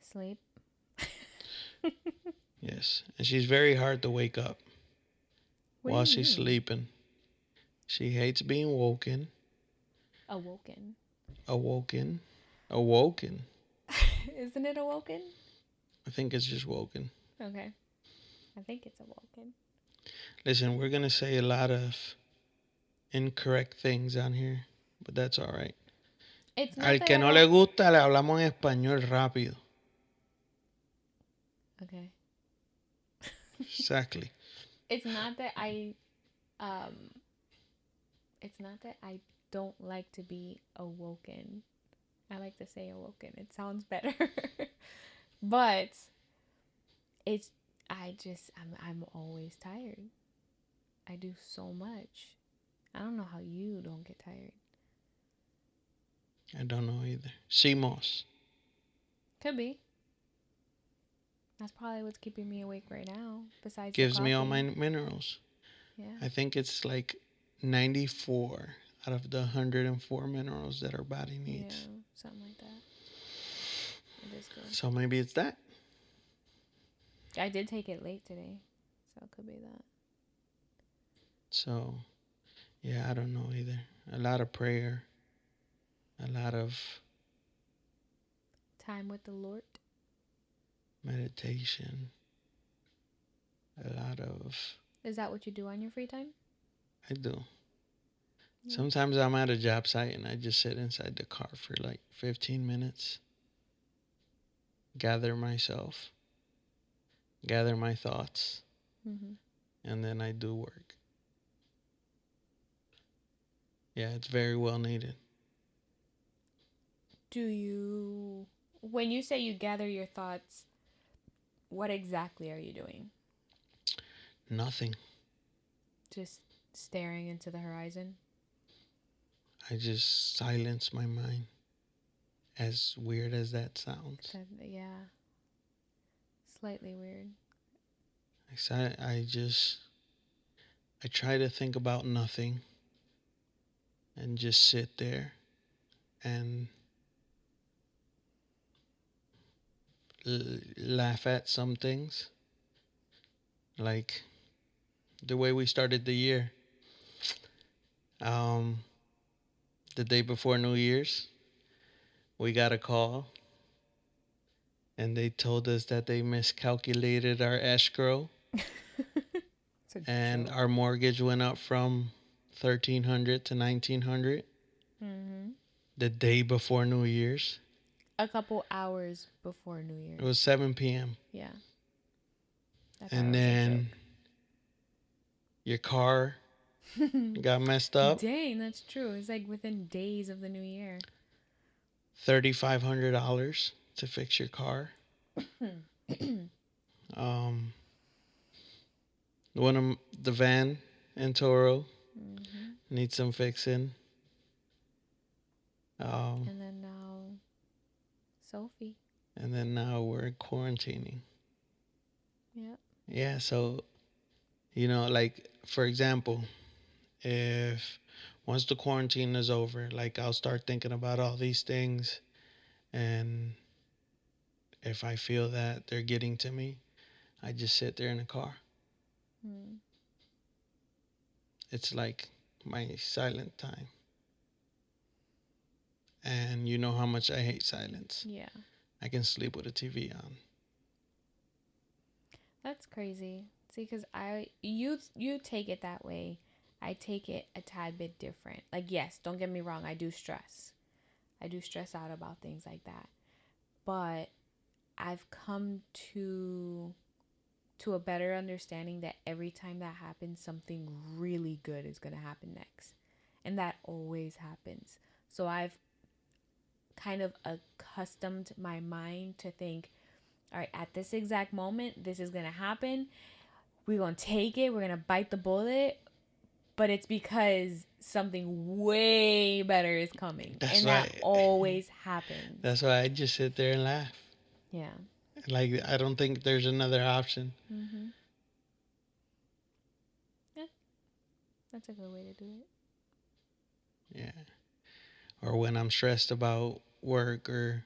S1: Sleep.
S2: Yes. And she's very hard to wake up
S1: What
S2: while
S1: do you
S2: she's
S1: mean?
S2: sleeping. She hates being woken.
S1: Awoken.
S2: Awoken. Awoken.
S1: Isn't it awoken?
S2: I think it's just woken.
S1: Okay. I think it's awoken.
S2: Listen, we're going to say a lot of incorrect things on here, but that's all right.
S1: It's not
S2: Al
S1: that
S2: que
S1: I
S2: no le
S1: don't.
S2: gusta, le hablamos en español rápido.
S1: Okay.
S2: Exactly.
S1: It's not that I. Um. It's not that I don't like to be awoken. I like to say awoken. It sounds better. But it's. I'm always tired. I do so much. I don't know how you don't get tired.
S2: I don't know either. CMOS
S1: Could be. That's probably what's keeping me awake right now, besides the
S2: gives me all
S1: coffee.
S2: my minerals.
S1: Yeah.
S2: I think it's like 94 out of the 104 minerals that our body
S1: Yeah,
S2: needs.
S1: something like that. It is good.
S2: So maybe it's that.
S1: I did take it late today, so it could be that.
S2: So, yeah, I don't know either. A lot of prayer, a lot of
S1: Time with the Lord.
S2: meditation, a lot of.
S1: Is that what you do on your free time?
S2: I do.
S1: Yeah.
S2: Sometimes I'm at a job site and I just sit inside the car for like 15 minutes, gather myself, gather my thoughts,
S1: Mm-hmm.
S2: and then I do work. Yeah, it's very well needed.
S1: When you say you gather your thoughts, what exactly are you doing?
S2: Nothing.
S1: Just staring into the horizon?
S2: I just silence my mind. As weird as that sounds.
S1: Yeah. Slightly weird.
S2: I try to think about nothing and just sit there and laugh at some things. Like the way we started the year. Um, the day before New Year's, we got a call and they told us that they miscalculated our escrow
S1: It's a
S2: and
S1: joke.
S2: our mortgage went up from 1,300 to 1,900
S1: Mm-hmm.
S2: the day before New Year's.
S1: A couple hours before New
S2: It
S1: Year's.
S2: was 7 p.m.
S1: Yeah. I thought
S2: And
S1: it was a
S2: then
S1: joke.
S2: your car got messed up.
S1: Dang, that's true. It's like within days of the new year.
S2: $3,500 to fix your car. Um, one of the van in Toro
S1: Mm-hmm.
S2: needs some fixing. Um,
S1: And then now, Sophie.
S2: and then now we're quarantining.
S1: Yep.
S2: Yeah, so like for example, if once the quarantine is over, like I'll start thinking about all these things, and if I feel that they're getting to me, I just sit there in the car.
S1: Mm.
S2: It's like my silent time. And you know how much I hate silence.
S1: Yeah.
S2: I can sleep with a TV on.
S1: That's crazy. See, because you take it that way. I take it a tad bit different. Like, yes, don't get me wrong. I do stress. I do stress out about things like that. But I've come to a better understanding that every time that happens, something really good is gonna happen next, and that always happens. So I've kind of accustomed my mind to think, all right, at this exact moment, this is gonna happen. We're gonna take it. We're gonna bite the bullet, but it's because something way better is coming,
S2: That's
S1: and
S2: why
S1: that always happens.
S2: that's why I just sit there and laugh.
S1: Yeah.
S2: Like I don't think there's another option.
S1: Mm-hmm. Yeah, that's a good way to do it.
S2: Yeah. Or when I'm stressed about work or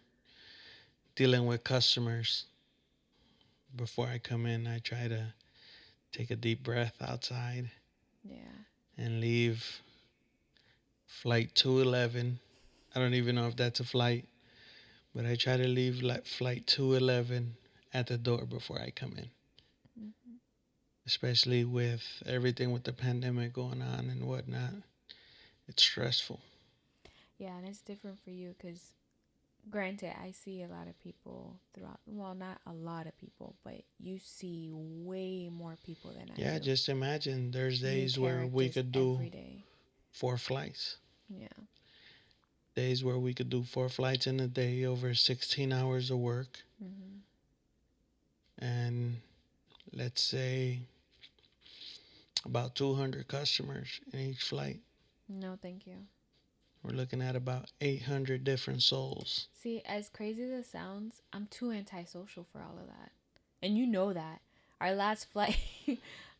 S2: dealing with customers, before I come in, I try to take a deep breath outside
S1: Yeah.
S2: and leave flight 211. I don't even know if that's a flight, but I try to leave like flight 211 at the door before I come in.
S1: Mm-hmm.
S2: Especially with everything with the pandemic going on and whatnot, it's stressful.
S1: Yeah, and it's different for you because, granted, I see a lot of people throughout. Well, not a lot of people, but you see way more people than I
S2: Yeah,
S1: do.
S2: just imagine there's
S1: New
S2: days where we
S1: characters
S2: could do
S1: every day.
S2: 4 flights.
S1: Yeah.
S2: Days where we could do 4 flights in a day over 16 hours of work.
S1: Mm-hmm.
S2: And let's say about 200 customers in each flight.
S1: No, thank you.
S2: We're looking at about 800 different souls.
S1: See, as crazy as it sounds, I'm too antisocial for all of that. And you know that. Our last flight,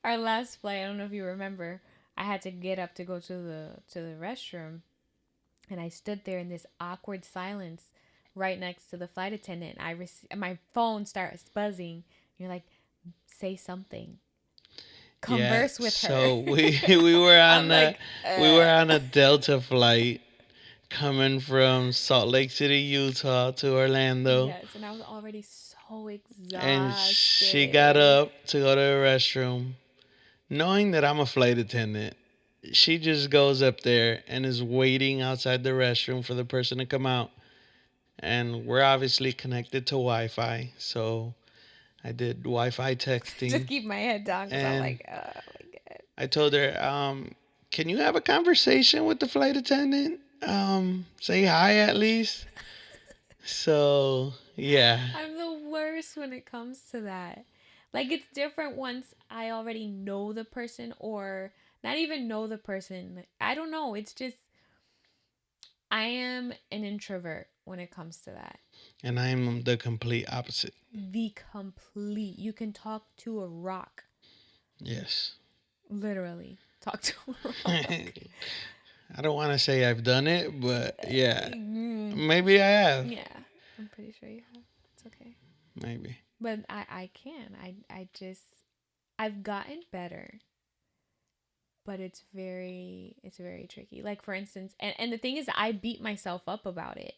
S1: our last flight, I don't know if you remember, I had to get up to go to the restroom, and I stood there in this awkward silence right next to the flight attendant. My phone starts buzzing. You're like, say something.
S2: Yeah,
S1: Converse with her.
S2: so we were
S1: I'm
S2: on a
S1: like,
S2: Delta flight coming from Salt Lake City, Utah to Orlando,
S1: yes, and I was already so
S2: and she got
S1: exhausted.
S2: up to go to the restroom, knowing that I'm a flight attendant. She just goes up there and is waiting outside the restroom for the person to come out. And we're obviously connected to Wi Fi. So I did Wi Fi
S1: Just
S2: texting.
S1: keep my head down because I'm
S2: And
S1: like, oh my god.
S2: I told her, can you have a conversation with the flight attendant? Say hi at least. So, yeah.
S1: I'm the worst when it comes to that. Like, it's different once I already know the person or not even know the person. I don't know. It's just, I am an introvert when it comes to that.
S2: And I'm the complete opposite.
S1: The complete. You can talk to a rock.
S2: Yes.
S1: Literally. Talk to a rock.
S2: I don't want to say I've done it, but yeah,
S1: Mm,
S2: maybe I have.
S1: yeah. I'm pretty sure you have. It's okay.
S2: Maybe.
S1: But I can. I just, I've gotten better, but it's very tricky. Like, for instance, and the thing is, I beat myself up about it.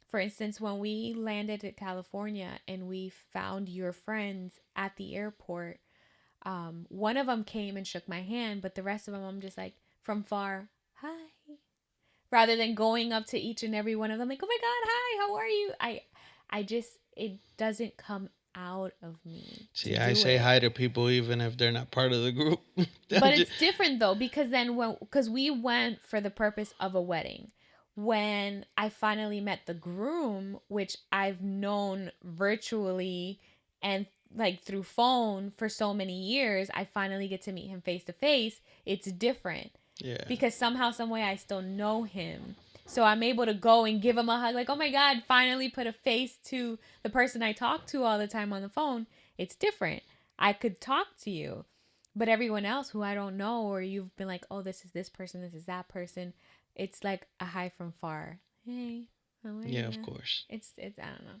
S1: For instance, when we landed at California and we found your friends at the airport, one of them came and shook my hand, but the rest of them, I'm just like, from far, hi, rather than going up to each and every one of them like, oh my god, hi, how are you? I just, it doesn't come out of me to
S2: See, I
S1: do
S2: say
S1: it.
S2: hi to people even if they're not part of the group.
S1: But it's different though, because then because we went for the purpose of a wedding. When I finally met the groom, which I've known virtually and like through phone for so many years, I finally get to meet him face to face. It's different
S2: Yeah.
S1: because somehow, some way, I still know him. So I'm able to go and give him a hug, like, oh my God, finally put a face to the person I talk to all the time on the phone. It's different. I could talk to you, but everyone else who I don't know, or you've been like, oh, this is this person, this is that person, it's like a hi from far. Hey, how are
S2: Yeah, of
S1: you?
S2: course.
S1: It's I don't know.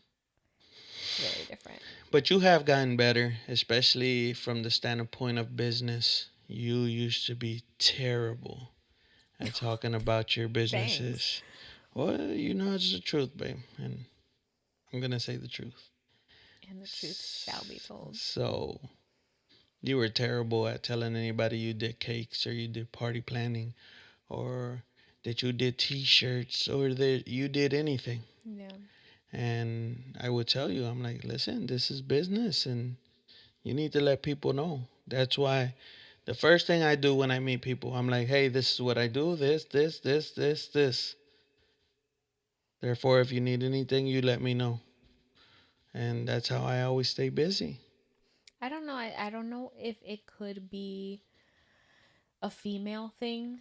S1: It's very different.
S2: But you have gotten better, especially from the standpoint of business. You used to be terrible at talking about your
S1: Thanks.
S2: businesses. Well, you know it's the truth, babe, and I'm gonna say the truth.
S1: And the truth shall be told.
S2: So you were terrible at telling anybody you did cakes or you did party planning or that you did T-shirts or that you did anything.
S1: Yeah.
S2: And I would tell you, I'm like, listen, this is business, and you need to let people know. That's why the first thing I do when I meet people, I'm like, hey, this is what I do. This. Therefore, if you need anything, you let me know. And that's how I always stay busy.
S1: I don't know. I don't know if it could be a female thing,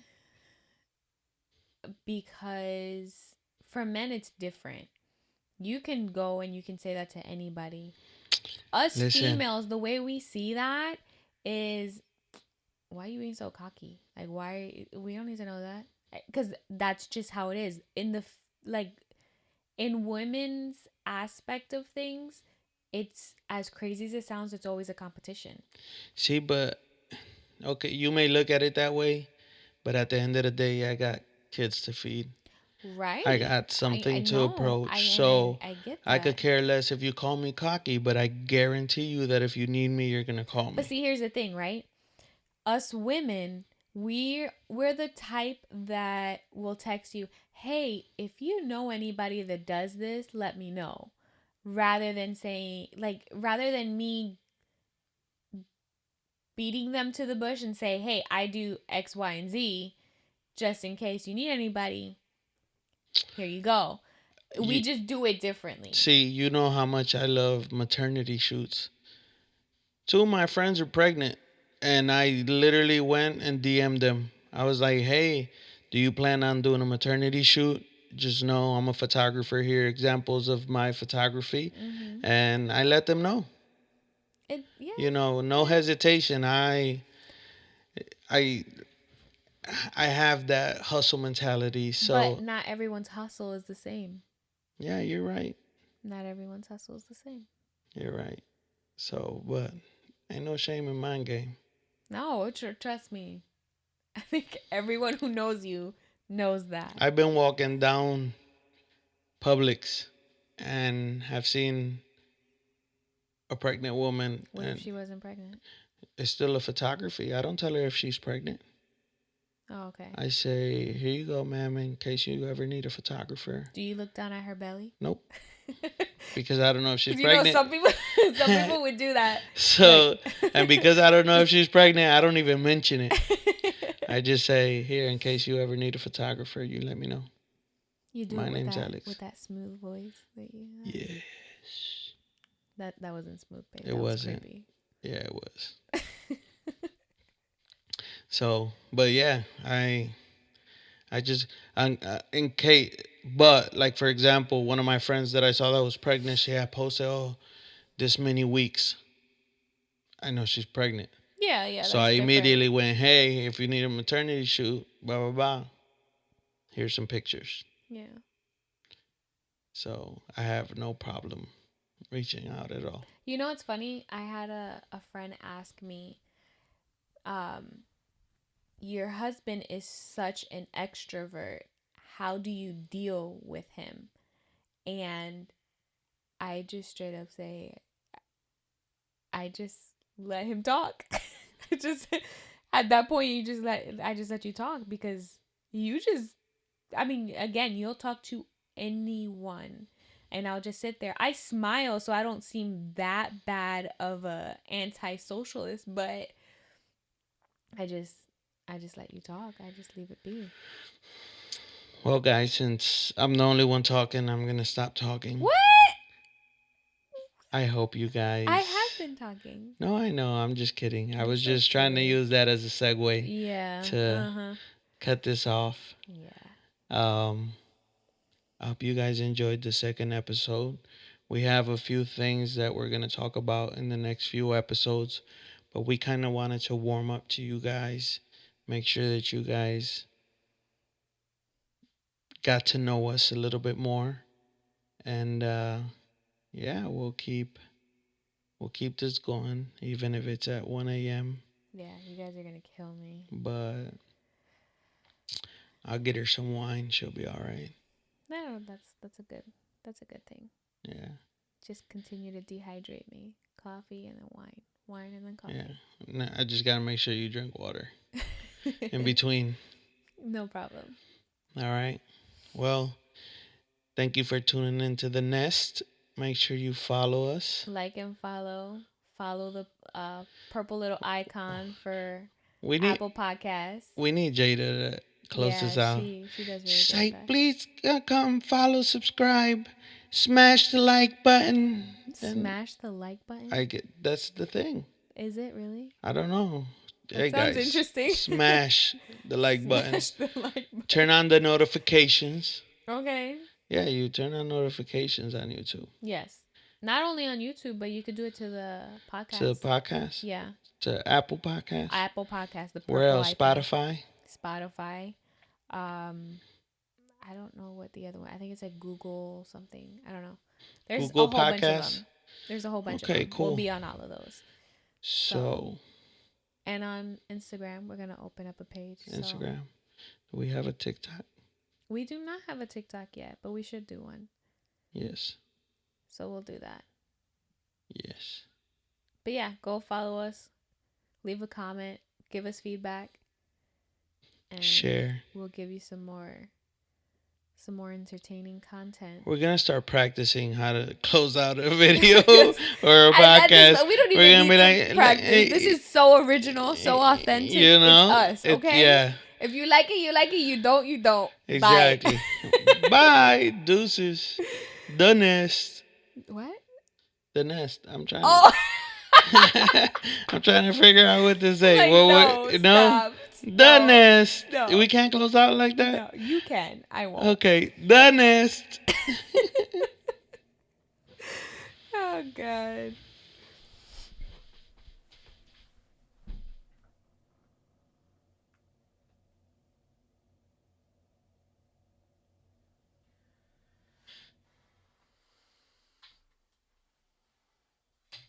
S1: because for men it's different. You can go and you can say that to anybody. Us
S2: Listen,
S1: females, the way we see that is, why are you being so cocky? Like, why? We don't need to know that, because that's just how it is in the like in women's aspect of things. It's as crazy as it sounds. It's always a competition,
S2: see, but okay, you may look at it that way, but at the end of the day, I got kids to feed. I
S1: right?
S2: got
S1: I
S2: something to
S1: know.
S2: approach. So
S1: I get
S2: I could
S1: that.
S2: care less if you call me cocky, but I guarantee you that if you need me, you're going to call
S1: But
S2: me.
S1: see, here's the thing, right? Us women, we're the type that will text you, "Hey, if you know anybody that does this, let me know." Rather than saying, like, rather than me beating them to the bush and say, "Hey, I do X, Y, and Z, just in case you need anybody, here you go." We
S2: You,
S1: just do it differently.
S2: see, you know how much I love maternity shoots. Two of my friends are pregnant, and I literally went and DM'd them. I was like, hey, do you plan on doing a maternity shoot? Just know I'm a photographer here, examples of my photography.
S1: Mhm.
S2: And I let them know.
S1: It yeah,
S2: You know, no
S1: yeah.
S2: hesitation. I I have that hustle mentality.
S1: But
S2: So
S1: not everyone's hustle is the same.
S2: yeah, you're right.
S1: Not everyone's hustle is the same.
S2: You're right. So, but ain't no shame in my game.
S1: No, trust me. I think everyone who knows you knows that.
S2: I've been walking down Publix and have seen a pregnant woman,
S1: What if
S2: and
S1: she wasn't pregnant?
S2: it's still a photography. I don't tell her if she's pregnant.
S1: Oh, okay.
S2: I say, here you go, ma'am, in case you ever need a photographer.
S1: Do you look down at her belly?
S2: Nope, because I don't know if she's
S1: Because you know
S2: pregnant.
S1: some people, some people would do that.
S2: So,
S1: Like,
S2: and because I don't know if
S1: just.
S2: she's pregnant, I don't even mention it. I just say, here, in case you ever need a photographer, you let me know.
S1: You do
S2: My
S1: it
S2: name's Alex.
S1: with that smooth voice that you have.
S2: Yes.
S1: That wasn't smooth, babe.
S2: It
S1: That was
S2: wasn't.
S1: creepy.
S2: Yeah, it was. So, but yeah, I just in case, but like for example, one of my friends that I saw that was pregnant, she had posted, oh, this many weeks. I know she's pregnant.
S1: Yeah, yeah,
S2: So
S1: that's
S2: I
S1: different.
S2: immediately went, hey, if you need a maternity shoot, blah blah blah. Here's some pictures.
S1: Yeah.
S2: So I have no problem reaching out at all.
S1: You know what's funny? I had a friend ask me, um, your husband is such an extrovert. How do you deal with him? And I just straight up say, I just let him talk. Just at that point, I just let you talk, because you just, I mean, again, you'll talk to anyone. and I'll just sit there. I smile so I don't seem that bad of a anti-socialist, but I just I just let you talk. I just leave it be.
S2: Well, guys, since I'm the only one talking, I'm gonna stop talking.
S1: What?
S2: I hope you
S1: I
S2: guys.
S1: have been talking.
S2: No, I know. I'm just kidding. I
S1: You're
S2: was
S1: so
S2: just trying to
S1: silly.
S2: use that as a segue
S1: Yeah.
S2: to
S1: Uh-huh.
S2: cut this off.
S1: Yeah.
S2: Um, I hope you guys enjoyed the second episode. We have a few things that we're going to talk about in the next few episodes, but we kind of wanted to warm up to you guys, make sure that you guys got to know us a little bit more. And yeah, we'll keep this going even if it's at 1 a.m.
S1: Yeah, you guys are gonna kill me.
S2: But I'll get her some wine. She'll be all right.
S1: No, that's a good thing.
S2: Yeah.
S1: Just continue to dehydrate me. Coffee and then wine. Wine and then
S2: Yeah.
S1: coffee.
S2: No, I just got to make sure you drink water in between.
S1: No problem.
S2: All right. Well, thank you for tuning into the Nest. Make sure you follow us.
S1: Like and follow. Follow the purple little icon for
S2: We need
S1: Apple Podcasts.
S2: we need Jada to close this
S1: Yeah,
S2: out.
S1: she does really
S2: She's
S1: good at
S2: like,
S1: that.
S2: please come follow, subscribe, smash the like button, and
S1: Smash the like button.
S2: I get that's the thing.
S1: Is it really?
S2: I don't know.
S1: That
S2: Hey
S1: sounds
S2: guys,
S1: interesting.
S2: smash the like button.
S1: Smash the like
S2: Turn
S1: button.
S2: on the notifications.
S1: Okay.
S2: Yeah, you turn on notifications on YouTube.
S1: Yes. Not only on YouTube, but you could do it to the
S2: To the
S1: podcast.
S2: podcast,
S1: Yeah.
S2: to Apple Podcasts.
S1: Apple Podcast, the
S2: Where
S1: purple
S2: else?
S1: icon.
S2: Spotify.
S1: Spotify. Um, I don't know what the other one. I think it's like Google something. I don't know. There's a
S2: Google
S1: whole bunch of
S2: Podcasts.
S1: them. There's a whole bunch of
S2: Okay,
S1: them. We'll
S2: cool.
S1: be on all of those. So,
S2: So,
S1: and on Instagram, we're gonna open up a page. So
S2: Instagram. Do we have a TikTok?
S1: we do not have a TikTok yet, but we should do one.
S2: Yes.
S1: So we'll do that.
S2: Yes.
S1: But yeah, go follow us. Leave a comment. Give us feedback. And
S2: Share.
S1: we'll give you some more entertaining content.
S2: We're gonna start practicing how to close out a video or a podcast.
S1: We don't
S2: We're
S1: even
S2: gonna
S1: need
S2: be
S1: to
S2: like,
S1: practice. This is so original, so authentic.
S2: you know,
S1: It's us, okay?
S2: Yeah,
S1: If you like it, you like it. You don't, you don't.
S2: exactly.
S1: Bye.
S2: Bye, deuces. The Nest.
S1: What?
S2: The Nest. I'm trying.
S1: Oh.
S2: I'm trying to figure out what to say.
S1: Like,
S2: Well,
S1: no,
S2: what?
S1: stop.
S2: The
S1: No,
S2: Nest.
S1: no.
S2: We can't close out like that.
S1: No, you can. I won't.
S2: Okay, The Nest.
S1: Oh God.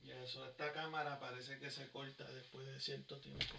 S2: Ya, eso, esta cámara parece que se corta después de cierto tiempo.